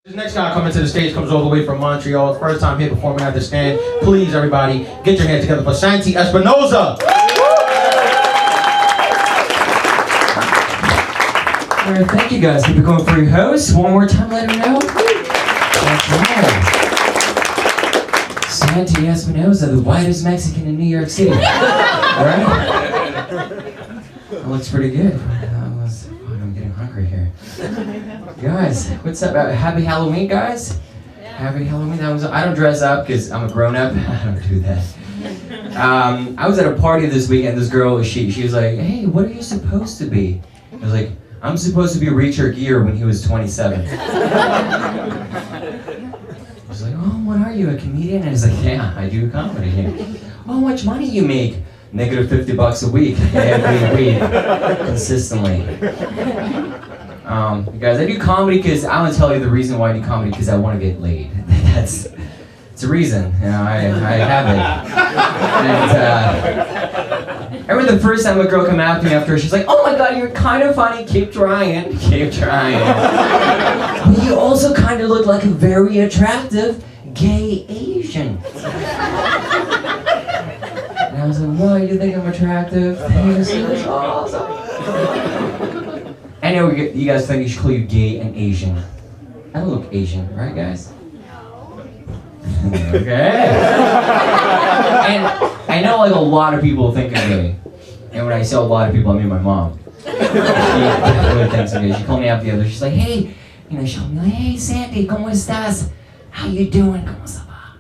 This next guy coming to the stage comes all the way from Montreal. First time here performing at the stand. Please, everybody, get your hands together for Santi Espinoza. All right, thank you guys. Keep it going for your host. One more time, let him know. That's right. Santi Espinoza, the whitest Mexican in New York City. All right? That looks pretty good. I'm getting hungry here. Guys, what's up? Happy Halloween, guys. Happy Halloween. I don't dress up because I'm a grown-up. I don't do that. I was at a party this weekend. This girl, she was like, "Hey, what are you supposed to be?" I was like, "I'm supposed to be Richard Gere when he was 27. I was like, "Oh, what are you, a comedian?" And I was like, "Yeah, I do comedy." "Oh, how much money you make?" "Negative $50 a week, every week, consistently." You guys, I do comedy because I want to tell you the reason why I do comedy, because I want to get laid. It's a reason, you know, I have it. And I remember the first time a girl came after me after, she's like, "Oh my God, you're kind of funny, keep trying, keep trying." "But you also kind of look like a very attractive gay Asian." And I was like, "Why do you think I'm attractive?" This is awesome. I know you guys think you should call you gay and Asian. I don't look Asian, right, guys? Okay. And I know like a lot of people think I'm gay. And when I say a lot of people, I mean my mom. She definitely thinks I'm gay. She called me out the other. She's like, "Hey," you know, she'll be like, "Hey, Santi, ¿cómo estás? How you doing? ¿Cómo se va?"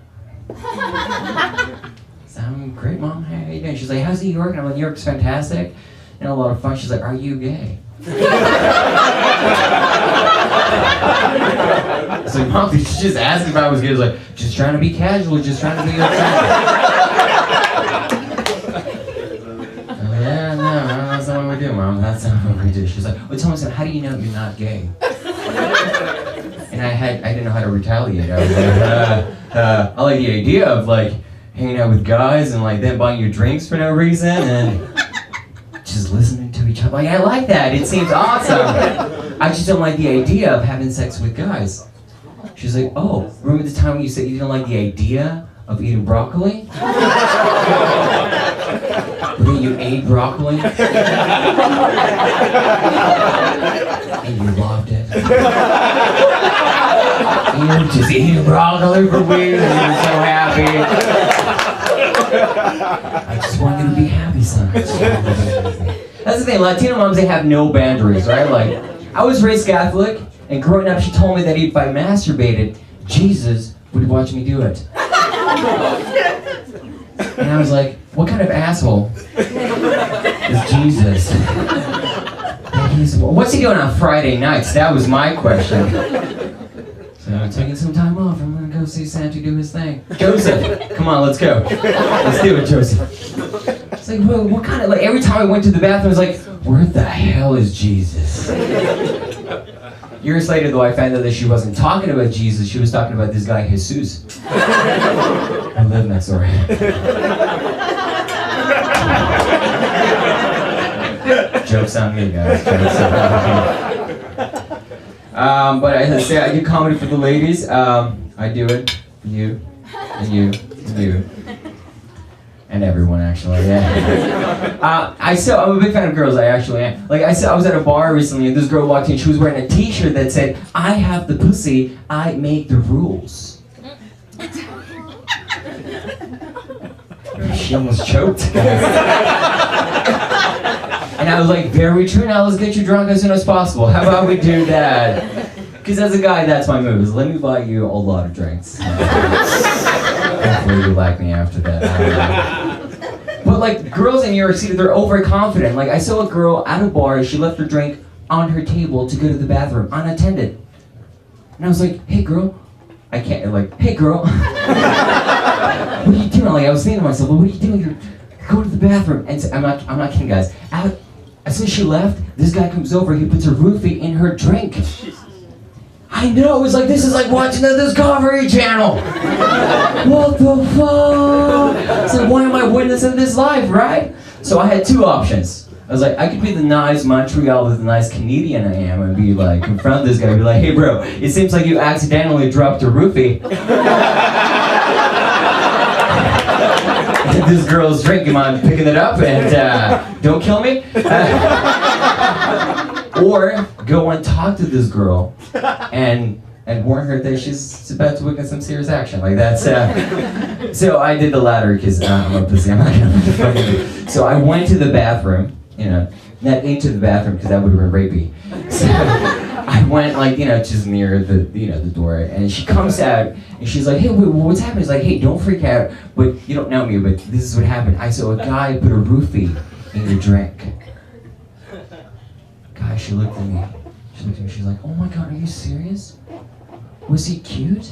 So I'm great, Mom. How you doing? She's like, "How's New York?" And I'm like, "New York's fantastic and a lot of fun." She's like, "Are you gay?" It's like, "Mom, she's just asking if I was gay." I was like, "Just trying to be casual, just trying to be okay." "Yeah, no, that's not what we do, Mom. That's not what we do." She's like, "Well, tell me something. How do you know you're not gay?" And I didn't know how to retaliate. I was like, I like the idea of like hanging out with guys and like them buying you drinks for no reason and just listening to each other. Like, I like that. It seems awesome. I just don't like the idea of having sex with guys. She's like, "Oh, remember the time when you said you didn't like the idea of eating broccoli? But then you ate broccoli? And you loved it? And you were just eating broccoli for weeks and you were so happy? I just want you to be happy, son." That's the thing, Latino moms, they have no boundaries, right? Like, I was raised Catholic, and growing up, she told me that if I masturbated, Jesus would watch me do it. And I was like, what kind of asshole is Jesus? What's he doing on Friday nights? That was my question. So I'm taking some time off. I'm gonna go see Santi do his thing. Joseph, come on, let's go. Let's do it, Joseph. It's like, well, what kind of, like, every time I went to the bathroom, I was like, where the hell is Jesus? Years later, though, I found out that she wasn't talking about Jesus, she was talking about this guy, Jesus, who lived next door. Joke's on me, guys. Joke's on me. But as I say, I do comedy for the ladies. I do it for you, and you, and you. And everyone, actually, yeah. I'm a big fan of girls, I actually am. Like, I was at a bar recently, and this girl walked in, she was wearing a t-shirt that said, "I have the pussy, I make the rules." She almost choked. And I was like, very true, now let's get you drunk as soon as possible. How about we do that? Because as a guy, that's my move, is let me buy you a lot of drinks. Hopefully you like me after that. But like, girls in New York City, they're overconfident. Like, I saw a girl at a bar, she left her drink on her table to go to the bathroom, unattended. And I was like, "Hey girl." Hey girl. What are you doing? Like, I was thinking to myself, well, what are you doing? You're going to the bathroom. And so, I'm not kidding, guys. As soon as she left, this guy comes over, he puts a roofie in her drink. I know, it was like, this is like watching the Discovery Channel. What the fuck? So why am I witnessing this live, right? So I had two options. I was like, I could be the nice Montreal with the nice Canadian I am and be like, confront this guy and be like, hey bro, it seems like you accidentally dropped a roofie. This girl's drinking, I'm picking it up and don't kill me. Or go and talk to this girl and warn her that she's about to witness some serious action. Like that's so I did the latter because I'm a pussy. I'm not gonna fucking. So I went to the bathroom, not into the bathroom because that would have been rapey. So I went like just near the the door, and she comes out and she's like, hey, what's happening? She's like, hey, don't freak out, but you don't know me, but this is what happened. I saw a guy put a roofie in your drink. Guy, she looked at me. She's like, oh my god, are you serious? Was he cute?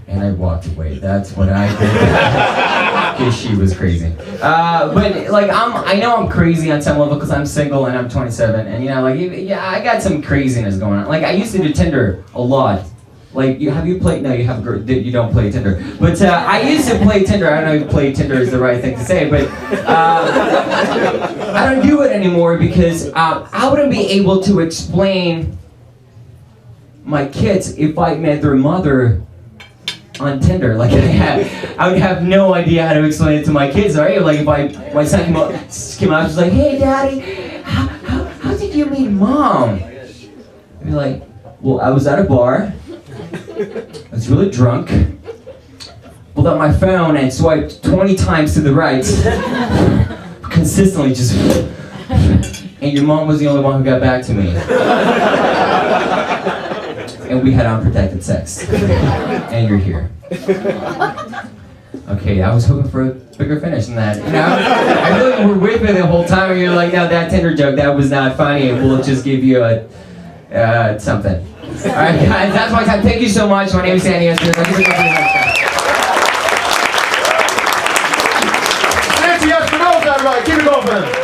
And I walked away. That's what I did. Because she was crazy. But like, I know I'm crazy on some level because I'm single and I'm 27, and I got some craziness going on. Like I used to do Tinder a lot. Like, have you played? No, you don't play Tinder. But I used to play Tinder. I don't know if play Tinder is the right thing to say, but I don't do it anymore because I wouldn't be able to explain my kids if I met their mother on Tinder. Like, I would have no idea how to explain it to my kids, right? Like, if my son came out, was like, hey, Daddy, how did you meet Mom? I'd be like, well, I was at a bar. I was really drunk, pulled out my phone and swiped 20 times to the right, consistently just, and your mom was the only one who got back to me. And we had unprotected sex. And you're here. Okay, I was hoping for a bigger finish than that. I feel like you were with me the whole time and you're like, no, that Tinder joke, that was not funny, and we'll just give you a, something. Alright guys, that's my time. Thank you so much. My name is Sandy. Nancy Espinosa, everybody. Keep it going for them.